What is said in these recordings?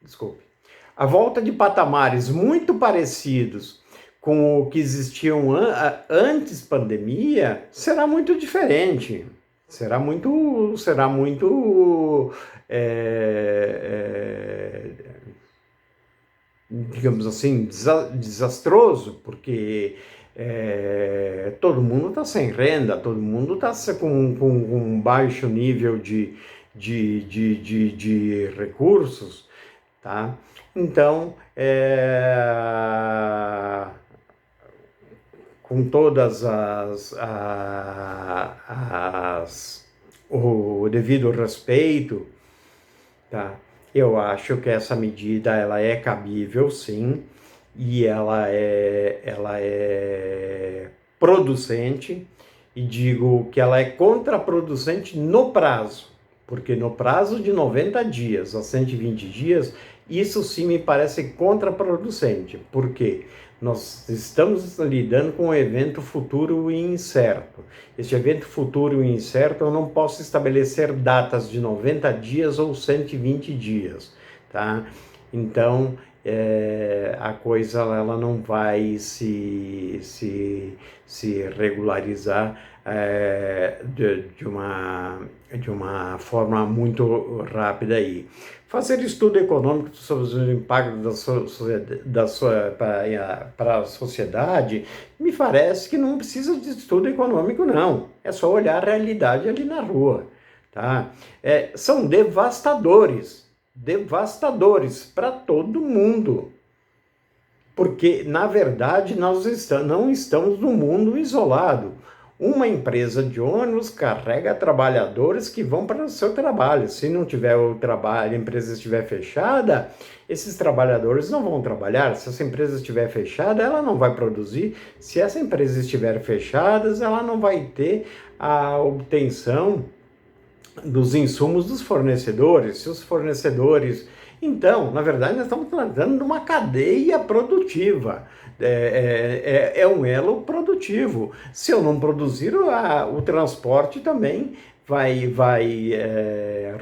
Desculpe. A volta de patamares muito parecidos com o que existiam antes pandemia será muito diferente. Será muito digamos assim, desastroso, porque todo mundo está sem renda, todo mundo está com um baixo nível de recursos, tá? Então, com todas o devido respeito, tá? Eu acho que essa medida ela é cabível, sim, e ela é producente, e digo que ela é contraproducente no prazo, porque no prazo de 90 dias a 120 dias, isso sim me parece contraproducente, porque nós estamos lidando com um evento futuro e incerto. Este evento futuro e incerto, eu não posso estabelecer datas de 90 dias ou 120 dias, tá? Então, a coisa ela não vai se regularizar de uma forma muito rápida aí. Fazer estudo econômico sobre os impactos para a sociedade, me parece que não precisa de estudo econômico, não. É só olhar a realidade ali na rua, tá? São devastadores para todo mundo. Porque, na verdade, nós não estamos num mundo isolado. Uma empresa de ônibus carrega trabalhadores que vão para o seu trabalho. Se não tiver o trabalho, a empresa estiver fechada, esses trabalhadores não vão trabalhar. Se essa empresa estiver fechada, ela não vai produzir. Se essa empresa estiver fechada, ela não vai ter a obtenção dos insumos dos fornecedores. Se os fornecedores... Então, na verdade, nós estamos tratando de uma cadeia produtiva. É um elo produtivo. Se eu não produzir, o transporte também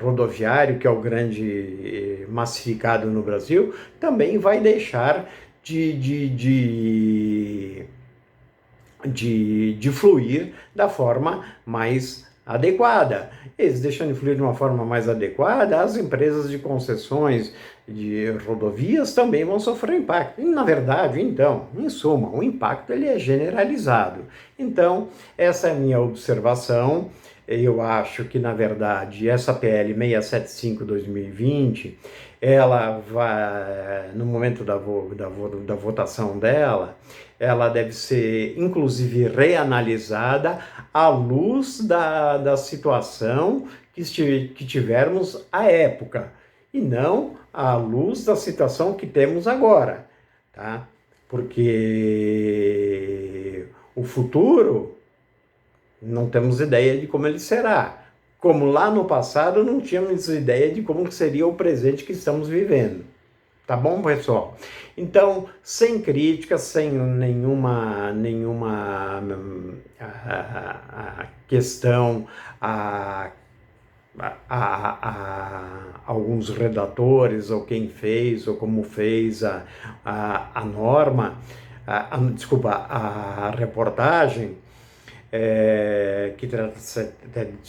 rodoviário, que é o grande massificado no Brasil, também vai deixar de fluir da forma mais adequada. Eles deixando de fluir de uma forma mais adequada, as empresas de concessões de rodovias também vão sofrer impacto. E, na verdade, então, em suma, o impacto ele é generalizado. Então, essa é a minha observação. Eu acho que, na verdade, essa PL 675/2020, ela vai, no momento da votação dela, ela deve ser, inclusive, reanalisada à luz da situação que tivermos à época, e não à luz da situação que temos agora, tá? Porque o futuro não temos ideia de como ele será. Como lá no passado não tínhamos ideia de como seria o presente que estamos vivendo. Tá bom, pessoal? Então, sem críticas, sem nenhuma questão a alguns redatores, ou quem fez, ou como fez a norma, desculpa, a reportagem, que trata-se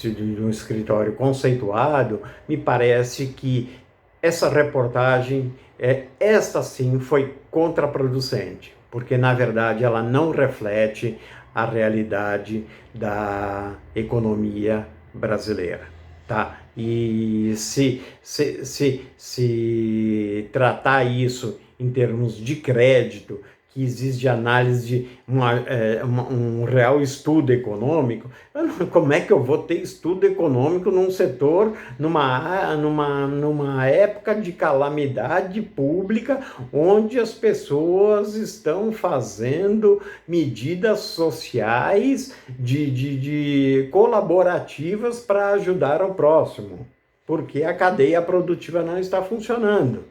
de um escritório conceituado, me parece que essa reportagem, esta sim, foi contraproducente, porque na verdade ela não reflete a realidade da economia brasileira, tá? E se tratar isso em termos de crédito, que exige análise de um real estudo econômico, como é que eu vou ter estudo econômico num setor, numa época de calamidade pública, onde as pessoas estão fazendo medidas sociais de colaborativas para ajudar o próximo, porque a cadeia produtiva não está funcionando,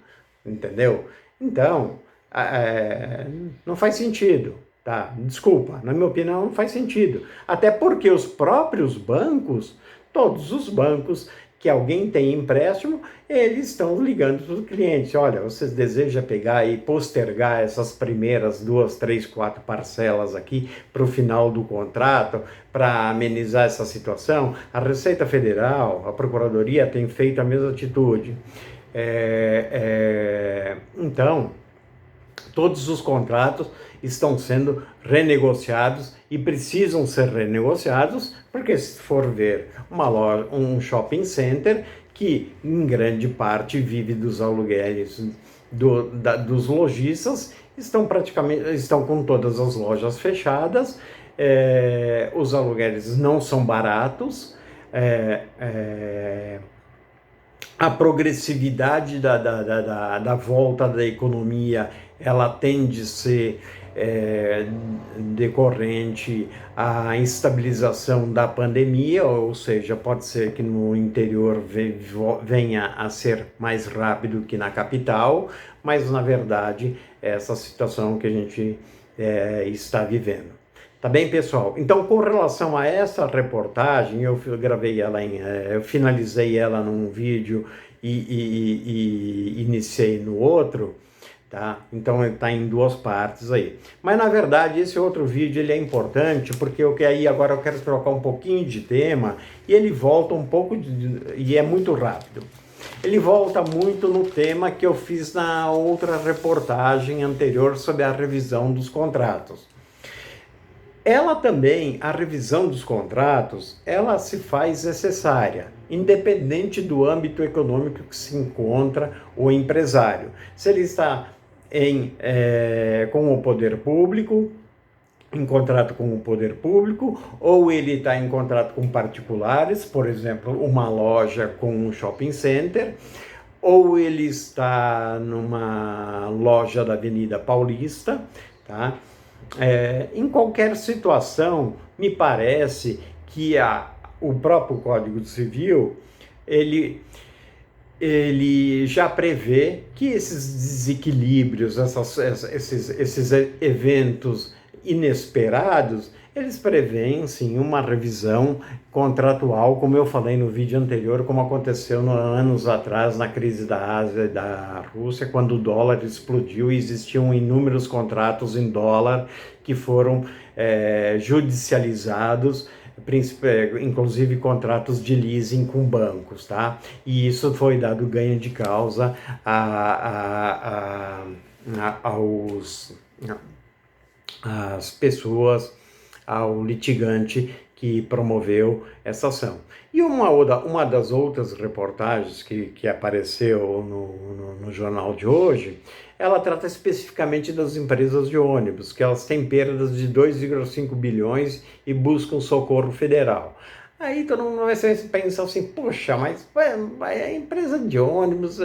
entendeu? Então, não faz sentido, tá? Desculpa, na minha opinião não faz sentido. Até porque os próprios bancos, todos os bancos, que alguém tem empréstimo, eles estão ligando para os clientes. Olha, vocês desejam pegar e postergar essas primeiras 2, 3, 4 parcelas aqui para o final do contrato, para amenizar essa situação? A Receita Federal, a Procuradoria tem feito a mesma atitude. Então, todos os contratos estão sendo renegociados e precisam ser renegociados, porque se for ver uma loja, um shopping center que em grande parte vive dos aluguéis dos lojistas, estão com todas as lojas fechadas, os aluguéis não são baratos, a progressividade da volta da economia, ela tende a ser decorrente à instabilização da pandemia, ou seja, pode ser que no interior venha a ser mais rápido que na capital, mas na verdade essa situação que a gente está vivendo. Tá bem, pessoal? Então, com relação a essa reportagem, eu gravei ela eu finalizei ela num vídeo e iniciei no outro, tá? Então, ele está em 2 partes aí. Mas, na verdade, esse outro vídeo ele é importante, porque agora eu quero trocar um pouquinho de tema, e ele volta um pouco, e é muito rápido. Ele volta muito no tema que eu fiz na outra reportagem anterior sobre a revisão dos contratos. Ela também, a revisão dos contratos, ela se faz necessária, independente do âmbito econômico que se encontra o empresário. Se ele está com o poder público, em contrato com o poder público, ou ele está em contrato com particulares, por exemplo, uma loja com um shopping center, ou ele está numa loja da Avenida Paulista, tá? Em qualquer situação, me parece que o próprio Código Civil, ele já prevê que esses desequilíbrios, esses eventos inesperados, eles prevêem, sim, uma revisão contratual, como eu falei no vídeo anterior, como aconteceu anos atrás na crise da Ásia e da Rússia, quando o dólar explodiu e existiam inúmeros contratos em dólar que foram judicializados, inclusive contratos de leasing com bancos, tá? E isso foi dado ganho de causa às pessoas, ao litigante que promoveu essa ação. E uma das outras reportagens que apareceu no jornal de hoje, ela trata especificamente das empresas de ônibus, que elas têm perdas de 2,5 bilhões e buscam socorro federal. Aí todo mundo vai pensar assim, poxa, mas a empresa de ônibus,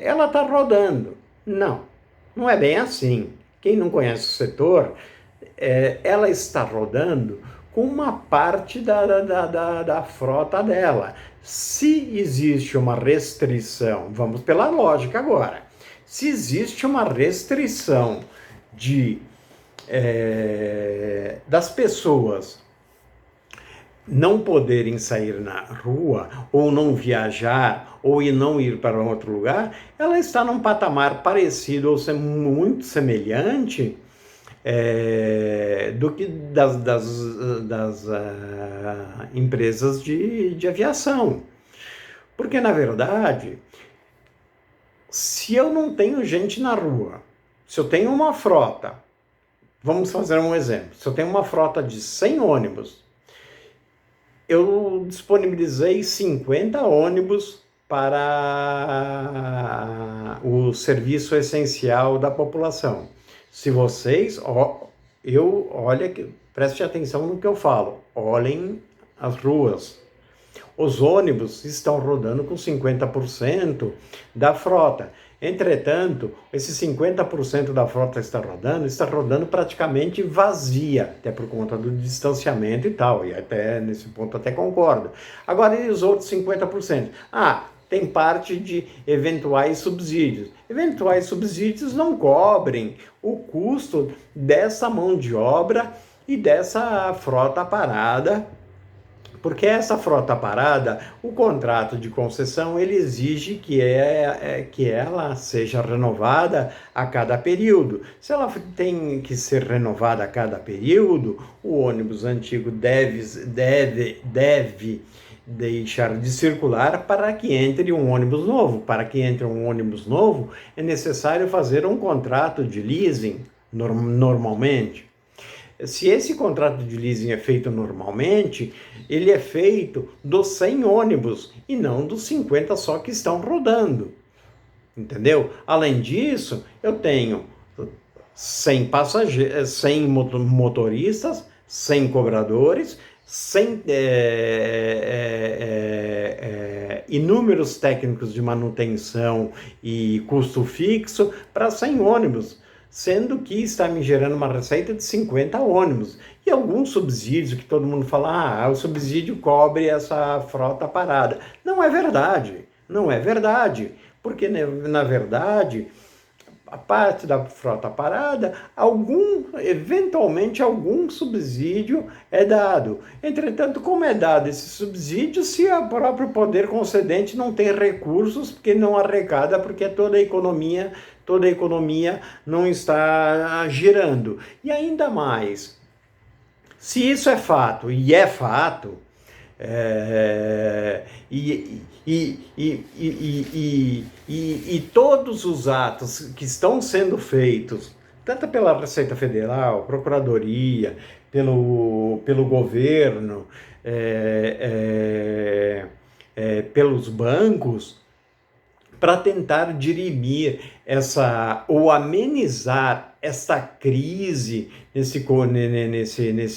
ela está rodando. Não, não é bem assim. Quem não conhece o setor, ela está rodando com uma parte da frota dela. Se existe uma restrição, vamos pela lógica agora, se existe uma restrição das pessoas não poderem sair na rua, ou não viajar, ou não ir para outro lugar, ela está num patamar parecido ou muito semelhante do que das empresas de aviação. Porque, na verdade, se eu não tenho gente na rua, se eu tenho uma frota, vamos fazer um exemplo, se eu tenho uma frota de 100 ônibus, eu disponibilizei 50 ônibus para o serviço essencial da população. Se vocês, preste atenção no que eu falo, olhem as ruas. Os ônibus estão rodando com 50% da frota. Entretanto, esses 50% da frota está rodando praticamente vazia, até por conta do distanciamento e tal, e até nesse ponto até concordo. Agora, e os outros 50%? Tem parte de eventuais subsídios. Eventuais subsídios não cobrem o custo dessa mão de obra e dessa frota parada Porque essa frota parada, o contrato de concessão, ele exige que ela seja renovada a cada período. Se ela tem que ser renovada a cada período, o ônibus antigo deve deixar de circular para que entre um ônibus novo. Para que entre um ônibus novo, é necessário fazer um contrato de leasing, normalmente. Se esse contrato de leasing é feito normalmente, ele é feito dos 100 ônibus e não dos 50 só que estão rodando. Entendeu? Além disso, eu tenho 100 passageiros, 100 motoristas, 100 cobradores, 100 inúmeros técnicos de manutenção e custo fixo para 100 ônibus, sendo que está me gerando uma receita de 50 ônibus. E algum subsídio que todo mundo fala, o subsídio cobre essa frota parada. Não é verdade, não é verdade, porque na verdade a parte da frota parada, eventualmente algum subsídio é dado. Entretanto, como é dado esse subsídio se o próprio poder concedente não tem recursos, porque não arrecada, porque toda a economia não está girando. E ainda mais, se isso é fato, e é fato, e todos os atos que estão sendo feitos, tanto pela Receita Federal, Procuradoria, pelo governo, pelos bancos, para tentar dirimir ou amenizar essa crise nesse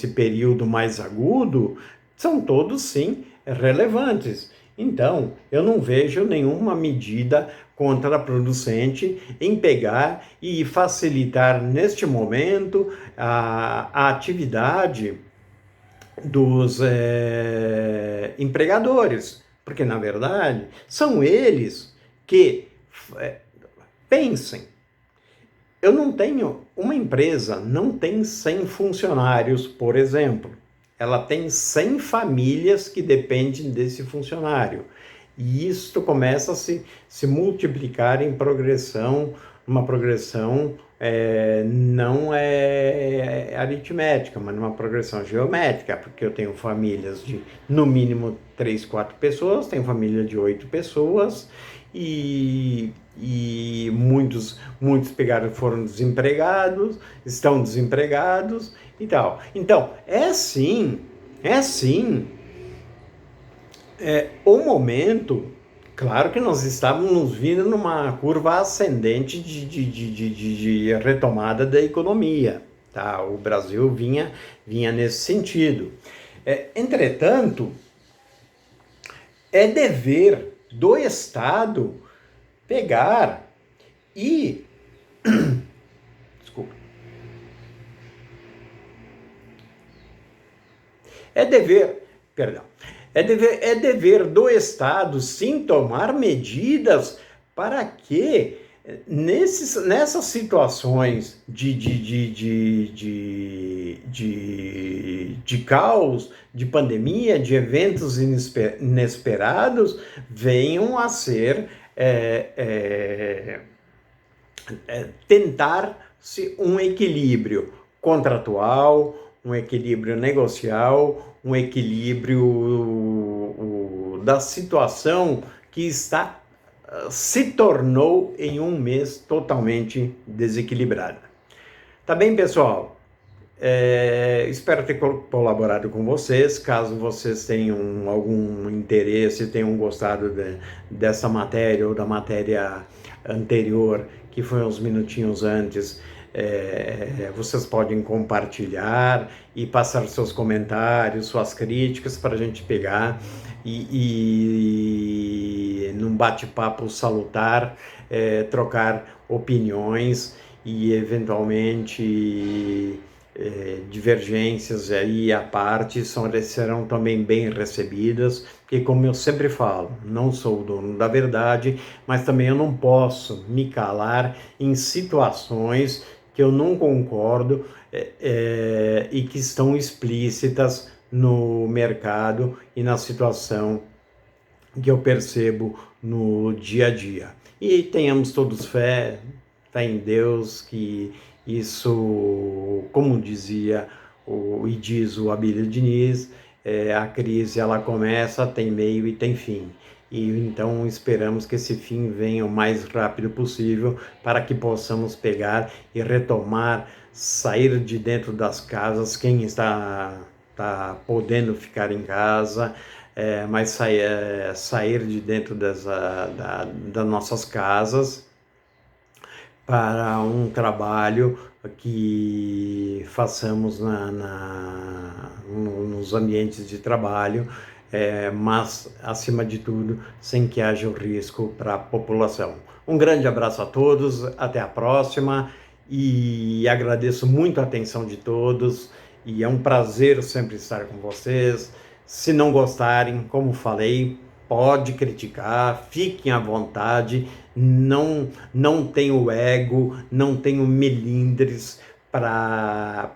período mais agudo, são todos, sim, relevantes. Então, eu não vejo nenhuma medida contraproducente em pegar e facilitar, neste momento, a atividade dos empregadores, porque, na verdade, são eles que pensem. Uma empresa não tem 100 funcionários, por exemplo. Ela tem 100 famílias que dependem desse funcionário. E isto começa a se multiplicar em progressão, uma progressão não aritmética, mas numa progressão geométrica, porque eu tenho famílias de, no mínimo, 3, 4 pessoas, tenho família de 8 pessoas, e muitos foram desempregados, estão desempregados e tal. Então, é sim o momento. Claro que nós estávamos vindo numa curva ascendente de retomada da economia, tá? O Brasil vinha nesse sentido. Entretanto, é dever do Estado pegar e... Desculpa. É dever do Estado, sim, tomar medidas para que nessas situações de caos, de pandemia, de eventos inesperados, venham a ser tentar-se um equilíbrio contratual, um equilíbrio negocial, um equilíbrio da situação que se tornou em um mês totalmente desequilibrada. Tá bem, pessoal? Espero ter colaborado com vocês. Caso vocês tenham algum interesse, tenham gostado dessa matéria ou da matéria anterior, que foi uns minutinhos antes, vocês podem compartilhar e passar seus comentários, suas críticas, para a gente pegar e num bate-papo salutar, trocar opiniões e eventualmente divergências aí à parte serão também bem recebidas, porque, como eu sempre falo, não sou o dono da verdade, mas também eu não posso me calar em situações que eu não concordo e que estão explícitas no mercado e na situação que eu percebo no dia a dia. E tenhamos todos fé em Deus, que isso, como dizia e diz o Abílio Diniz, a crise ela começa, tem meio e tem fim. E então esperamos que esse fim venha o mais rápido possível para que possamos pegar e retomar, sair de dentro das casas, quem está podendo ficar em casa, mas sair de dentro das nossas casas para um trabalho que façamos nos ambientes de trabalho, mas, acima de tudo, sem que haja o risco para a população. Um grande abraço a todos, até a próxima, e agradeço muito a atenção de todos, e é um prazer sempre estar com vocês. Se não gostarem, como falei, pode criticar, fiquem à vontade, não tenho ego, não tenho melindres para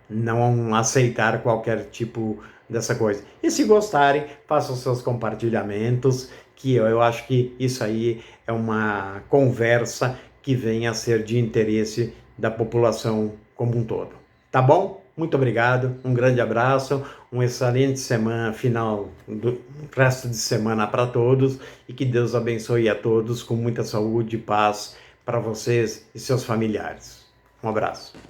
não aceitar qualquer tipo dessa coisa. E se gostarem, façam seus compartilhamentos, que eu acho que isso aí é uma conversa que vem a ser de interesse da população como um todo. Tá bom? Muito obrigado, um grande abraço, um excelente final do resto de semana para todos e que Deus abençoe a todos com muita saúde e paz para vocês e seus familiares. Um abraço.